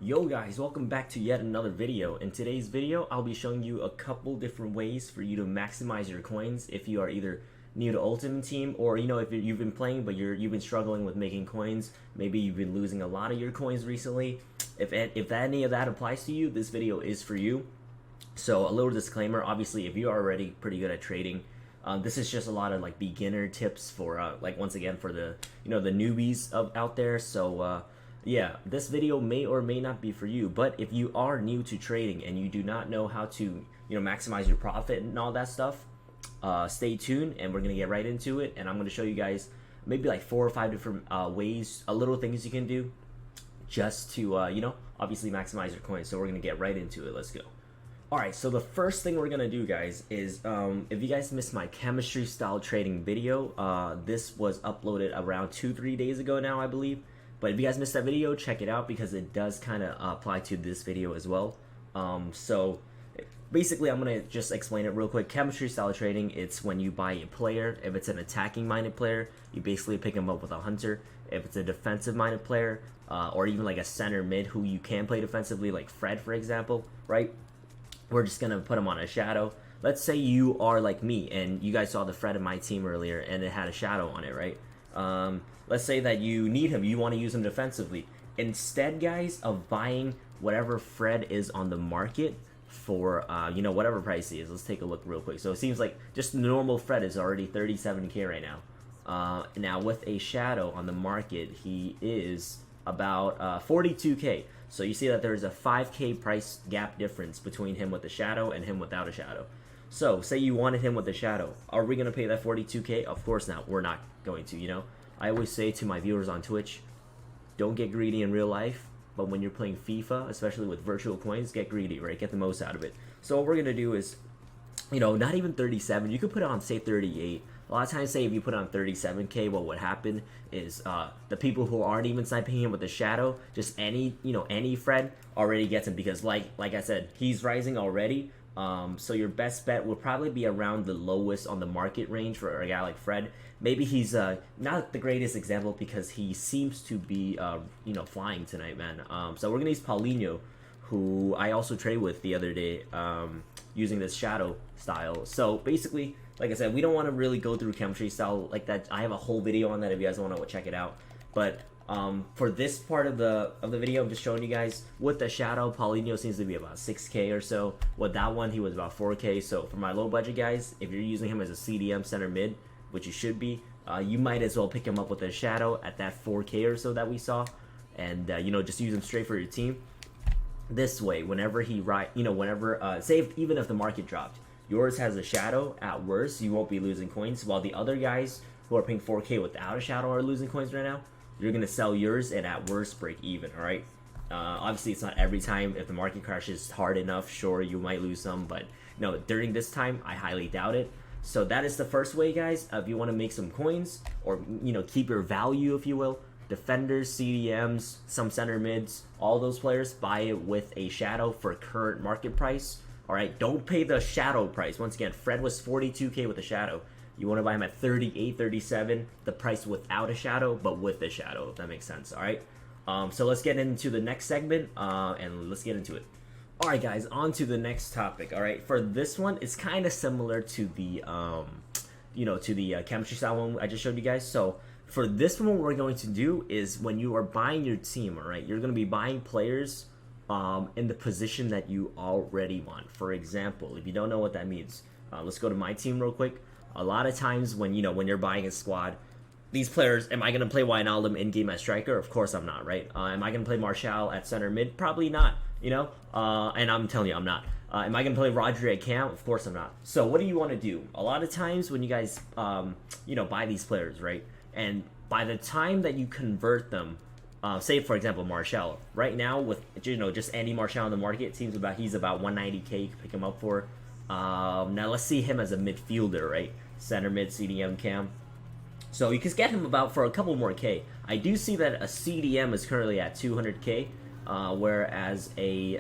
Yo guys, welcome back to yet another video. In today's video, I'll be showing you a couple different ways for you to maximize your coins if you are either new to Ultimate Team or if you've been playing but you've been struggling with making coins. Maybe you've been losing a lot of your coins recently. If any of that applies to you, this video is for you. So a little disclaimer, obviously if you are already pretty good at trading, this is just a lot of like beginner tips for once again for the the newbies out there. So yeah, this video may or may not be for you, but if you are new to trading and you do not know how to maximize your profit and all that stuff, stay tuned and we're gonna get right into it. And I'm gonna show you guys maybe like 4 or 5 different ways, little things you can do just to obviously maximize your coins. So we're gonna get right into it. Let's go. Alright, so the first thing we're gonna do, guys, is if you guys missed my chemistry style trading video, this was uploaded around 2-3 days ago now, I believe. But if you guys missed that video, check it out because it does kind of apply to this video as well. So basically, I'm going to just explain it real quick. Chemistry style trading, it's when you buy a player. If it's an attacking minded player, you basically pick him up with a hunter. If it's a defensive minded player, or even like a center mid who you can play defensively, like Fred, for example, right? We're just going to put him on a shadow. Let's say you are like me and you guys saw the Fred in my team earlier and it had a shadow on it, right? Let's say that you need him, you want to use him defensively. Instead, guys, of buying whatever Fred is on the market for, whatever price he is, let's take a look real quick. So it seems like just normal Fred is already 37k right now. Now with a shadow on the market, he is about 42k. So you see that there's a 5k price gap difference between him with the shadow and him without a shadow. So say you wanted him with the shadow. Are we going to pay that 42k? Of course not. We're not going to, I always say to my viewers on Twitch, don't get greedy in real life, but when you're playing FIFA, especially with virtual coins, get greedy, right? Get the most out of it. So what we're going to do is, not even 37. You could put it on, say, 38. A lot of times, say, if you put it on 37k, what would happen is the people who aren't even sniping him with the shadow, just any Fred already gets him because, like I said, he's rising already. So your best bet will probably be around the lowest on the market range for a guy like Fred. Maybe he's not the greatest example because he seems to be flying tonight, man. So we're gonna use Paulinho, who I also traded with the other day using this shadow style. So basically, like I said, we don't want to really go through chemistry style like that. I have a whole video on that if you guys want to check it out. But for this part of the video, I'm just showing you guys with the shadow, Paulinho seems to be about 6k or so. With that one, he was about 4k. So for my low budget guys, if you're using him as a CDM center mid, which you should be, you might as well pick him up with a shadow at that 4k or so that we saw, and just use him straight for your team. This way, whenever he even if the market dropped, yours has a shadow. At worst, you won't be losing coins, while the other guys who are paying 4k without a shadow are losing coins right now. You're gonna sell yours and at worst break even. All right. Obviously, it's not every time. If the market crashes hard enough, sure, you might lose some, but no, during this time, I highly doubt it. So that is the first way, guys. If you want to make some coins or keep your value, if you will, defenders, CDMs, some center mids, all those players, buy it with a shadow for current market price. All right, don't pay the shadow price. Once again, Fred was 42k with a shadow. You want to buy him at 38, 37, the price without a shadow, but with the shadow, if that makes sense. All right. So let's get into the next segment, and let's get into it. All right, guys, on to the next topic. All right, for this one, it's kind of similar to the, chemistry style one I just showed you guys. So for this one, what we're going to do is when you are buying your team, all right, you're going to be buying players in the position that you already want. For example, if you don't know what that means, let's go to my team real quick. A lot of times when you're buying a squad, these players, am I going to play Wijnaldum in-game as striker? Of course I'm not, right? Am I going to play Martial at center mid? Probably not, and I'm telling you, I'm not. Am I going to play Rodri at cam? Of course I'm not. So what do you want to do? A lot of times when you guys, buy these players, right? And by the time that you convert them, say for example Martial, right now with just any Martial on the market, it seems he's about 190k. You can pick him up for. Now let's see him as a midfielder, right? Center mid, CDM cam. So you can get him about for a couple more k. I do see that a CDM is currently at 200k, whereas a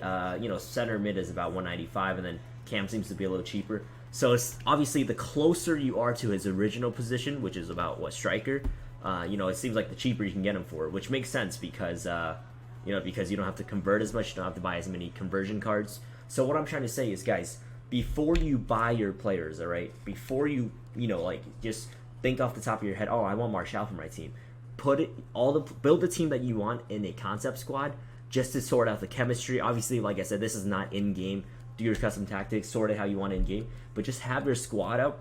center mid is about 195, and then cam seems to be a little cheaper. So it's obviously the closer you are to his original position, which is about striker. It seems like the cheaper you can get him for, which makes sense because you know, because you don't have to convert as much, you don't have to buy as many conversion cards. So what I'm trying to say is, guys, before you buy your players, all right, before you, you know, like, just think off the top of your head, oh, I want Martial for my team. Build the team that you want in a concept squad, just to sort out the chemistry. Obviously, like I said, this is not in game. Do your custom tactics, sort it how you want in game, but just have your squad out.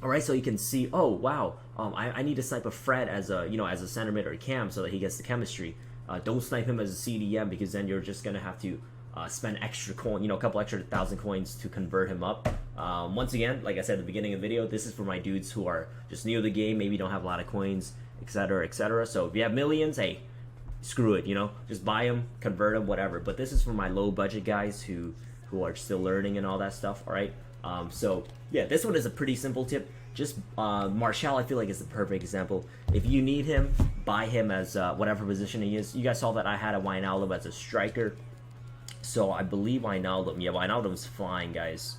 All right, so you can see, oh wow, I need to snipe a Fred as a, you know, as a center mid or a cam so that he gets the chemistry. Don't snipe him as a CDM, because then you're just gonna have to spend extra coin, you know, a couple extra 1,000 coins to convert him up. Once again, like I said at the beginning of the video, this is for my dudes who are just new to the game, maybe don't have a lot of coins, etc., etc. So if you have millions, hey, screw it, you know, just buy them, convert them, whatever. But this is for my low budget guys who are still learning and all that stuff. All right. So yeah, this one is a pretty simple tip. Just Martial, I feel like, is the perfect example. If you need him, buy him as whatever position he is. You guys saw that I had a Wijnaldum as a striker, so I believe Wijnaldum. Yeah, Wijnaldum's flying, guys.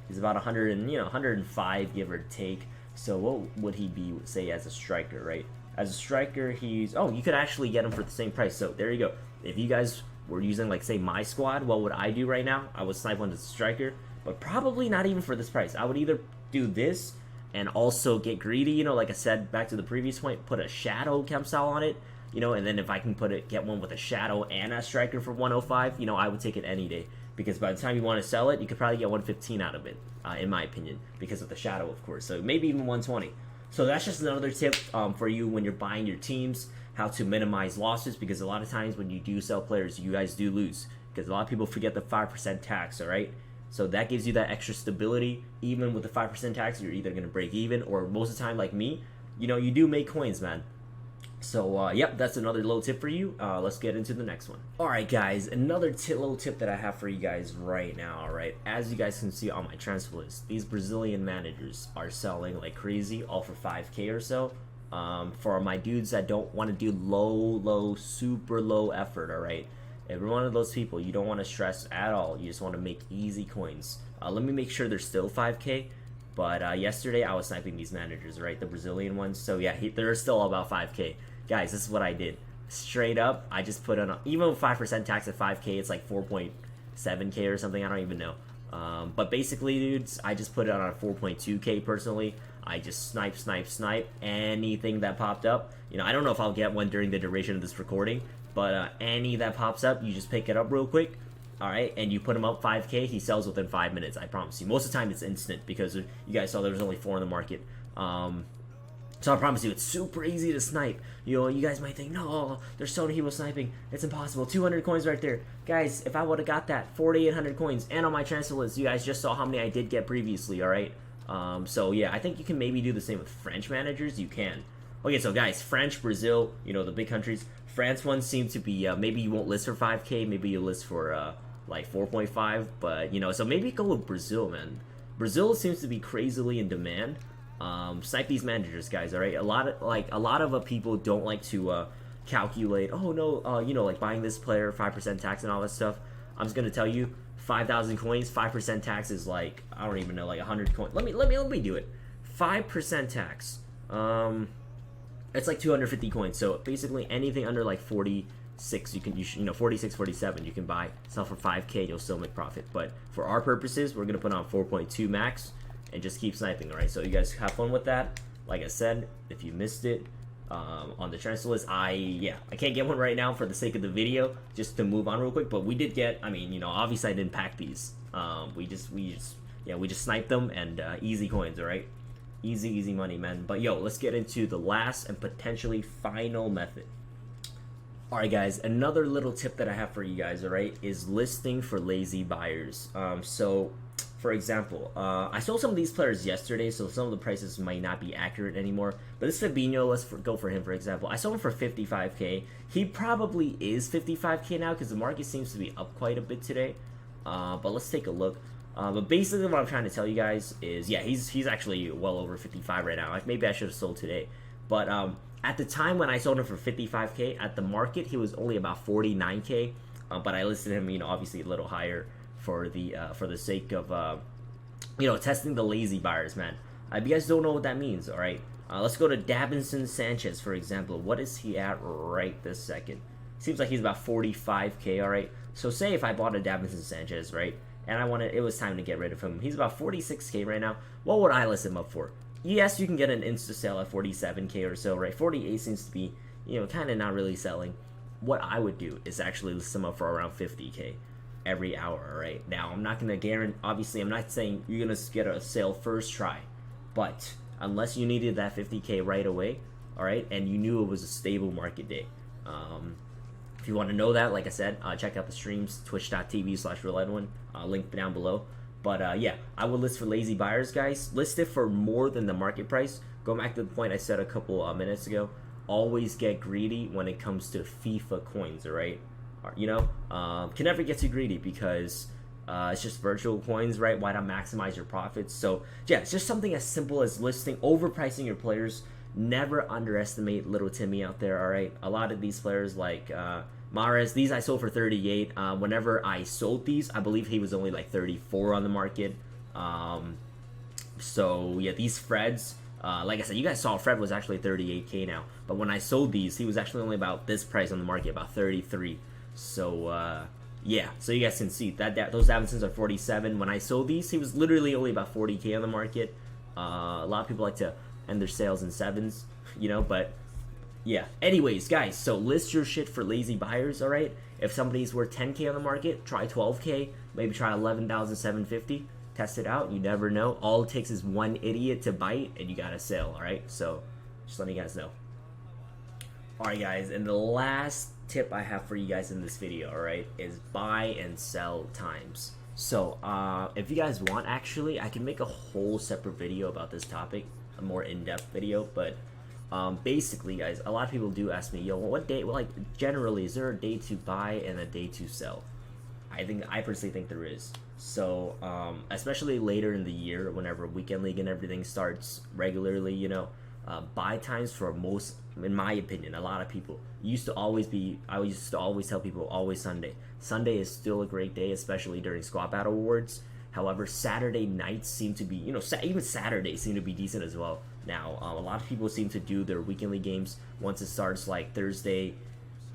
He's about 100 and 105, give or take. So what would he be, say, as a striker, right? As a striker, he's, oh, you could actually get him for the same price. So there you go. If you guys were using, like, say, my squad, what would I do right now? I would snipe one as a striker, but probably not even for this price. I would either do this and also get greedy, you know, like I said back to the previous point, put a shadow chem style on it, you know, and then if I can get one with a shadow and a striker for 105, you know, I would take it any day, because by the time you want to sell it, you could probably get 115 out of it, in my opinion, because of the shadow, of course. So maybe even 120. So that's just another tip for you when you're buying your teams, how to minimize losses, because a lot of times when you do sell players, you guys do lose, because a lot of people forget the 5% tax, all right? So that gives you that extra stability. Even with the 5% tax, you're either going to break even, or most of the time, like me, you know, you do make coins, man. So, yep, that's another little tip for you. Let's get into the next one. All right, guys, another little tip that I have for you guys right now, all right? As you guys can see on my transfer list, these Brazilian managers are selling like crazy, all for 5K or so. For my dudes that don't want to do low, super low effort, all right? If you're one of those people, you don't want to stress at all. You just want to make easy coins. Let me make sure they're still 5K. But yesterday, I was sniping these managers, right? The Brazilian ones. So yeah, they're still about 5K. Guys, this is what I did. Straight up, I just put on, even with 5% tax at 5K, it's like 4.7K or something. I don't even know. But basically, dudes, I just put it on a 4.2K personally. I just snipe anything that popped up. You know, I don't know if I'll get one during the duration of this recording, but any that pops up, you just pick it up real quick, all right, and you put him up 5K, he sells within 5 minutes, I promise you. Most of the time, it's instant, because you guys saw there was only 4 in the market. So I promise you, it's super easy to snipe. You know, you guys might think, no, there's so many people sniping. It's impossible. 200 coins right there. Guys, if I would have got that, 4,800 coins, and on my transfer list, you guys just saw how many I did get previously, all right? So yeah, I think you can maybe do the same with French managers. You can. Okay, so guys, French, Brazil, you know, the big countries. France ones seem to be, maybe you won't list for 5K, maybe you'll list for, like 4.5, but, you know, so maybe go with Brazil, man. Brazil seems to be crazily in demand. Snipe these managers, guys, all right? A lot of people don't like to, calculate, oh, no, you know, like buying this player, 5% tax and all that stuff. I'm just gonna tell you, 5,000 coins, 5% tax is like, I don't even know, like 100 coins. Let me do it. 5% tax. It's like 250 coins. So basically anything under like 46, you know, 46, 47, you can buy. Sell for 5K, you'll still make profit. But for our purposes, we're gonna put on 4.2 max and just keep sniping. All right, so you guys have fun with that. Like I said, if you missed it, on the transfer list, I can't get one right now for the sake of the video, just to move on real quick. But we did get, I mean, you know, obviously I didn't pack these. We just sniped them, and easy coins, all right? Easy money, man. But yo, let's get into the last and potentially final method. All right, guys, another little tip that I have for you guys, all right, is listing for lazy buyers. So for example, I sold some of these players yesterday, so some of the prices might not be accurate anymore. But this Fabinho, let's go for him, for example. I sold him for 55K. He probably is 55K now, because the market seems to be up quite a bit today. But let's take a look. But basically what I'm trying to tell you guys is, yeah, he's actually well over 55 right now. Like, maybe I should have sold today. But at the time when I sold him for 55K, at the market, he was only about 49K. But I listed him, you know, obviously a little higher for the sake of, you know, testing the lazy buyers, man. If you guys don't know what that means, all right, let's go to Davinson Sanchez, for example. What is he at right this second? seems like he's about 45k. All right, so say if I bought a Davinson Sanchez, right, and it was time to get rid of him. He's about 46k right now. What would I list him up for? Yes, you can get an insta sale at 47k or so, right? 48 seems to be, kind of not really selling. What I would do is actually list him up for around 50k every hour, right? Now, I'm not going to guarantee, obviously, I'm not saying you're going to get a sale first try, but unless you needed that 50k right away, all right, and you knew it was a stable market day. If you want to know that, like I said, check out the streams, twitch.tv/RealEdwin, link down below. But yeah, I would list for lazy buyers, guys. List it for more than the market price. Go back to the point I said a couple minutes ago. Always get greedy when it comes to FIFA coins, all right? Can never get too greedy because it's just virtual coins, right? Why not maximize your profits? So yeah, it's just something as simple as listing, overpricing your players. Never underestimate little Timmy out there, all right? A lot of these players like Mahrez, these I sold for 38. Whenever I sold these, I believe he was only like 34 on the market. So yeah, these Freds, like I said, you guys saw Fred was actually 38k now. But when I sold these, he was actually only about this price on the market, about 33. So yeah, so you guys can see that those Davinsons are 47. When I sold these, he was literally only about 40k on the market. A lot of people like to end their sales in sevens, but yeah. Anyways, guys, so list your shit for lazy buyers, all right? If somebody's worth 10k on the market, try 12k, maybe try 11,750. Test it out. You never know. All it takes is one idiot to bite, and you got a sale, all right? So just letting you guys know. All right, guys, and the last tip I have for you guys in this video, all right, is buy and sell times. So if you guys want, actually, I can make a whole separate video about this topic, a more in-depth video, but basically, guys, a lot of people do ask me, yo, what day, well, like, generally, is there a day to buy and a day to sell? I personally think there is. So especially later in the year, whenever weekend league and everything starts regularly, buy times for most, in my opinion, a lot of people I used to always tell people always Sunday. Sunday is still a great day, especially during Squad Battle Awards. However, Saturday nights seem to be, even Saturdays seem to be decent as well. Now, a lot of people seem to do their weekend league games once it starts like Thursday,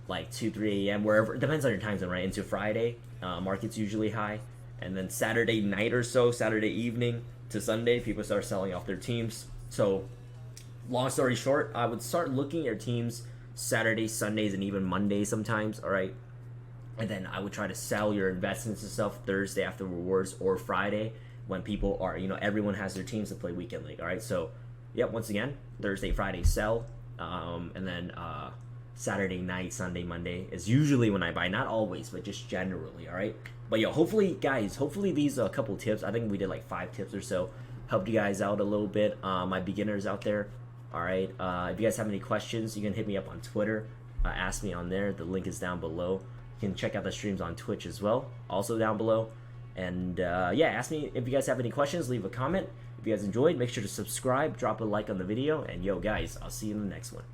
like 2-3 a.m. wherever, it depends on your time zone, right? Into Friday, market's usually high, and then Saturday night or so, Saturday evening to Sunday, people start selling off their teams. So, long story short, I would start looking at teams Saturdays, Sundays, and even Mondays sometimes. All right. And then I would try to sell your investments and stuff Thursday after rewards or Friday when people are, everyone has their teams to play weekend league. All right. So, yeah, once again, Thursday, Friday, sell. And then Saturday night, Sunday, Monday is usually when I buy. Not always, but just generally. All right. But yo, hopefully, guys, these a couple tips. I think we did like 5 tips or so. Helped you guys out a little bit. My beginners out there. All right. If you guys have any questions, you can hit me up on Twitter. Ask me on there. The link is down below. You can check out the streams on Twitch as well, also down below. And yeah, ask me if you guys have any questions. Leave a comment. If you guys enjoyed, make sure to subscribe, drop a like on the video, and yo, guys, I'll see you in the next one.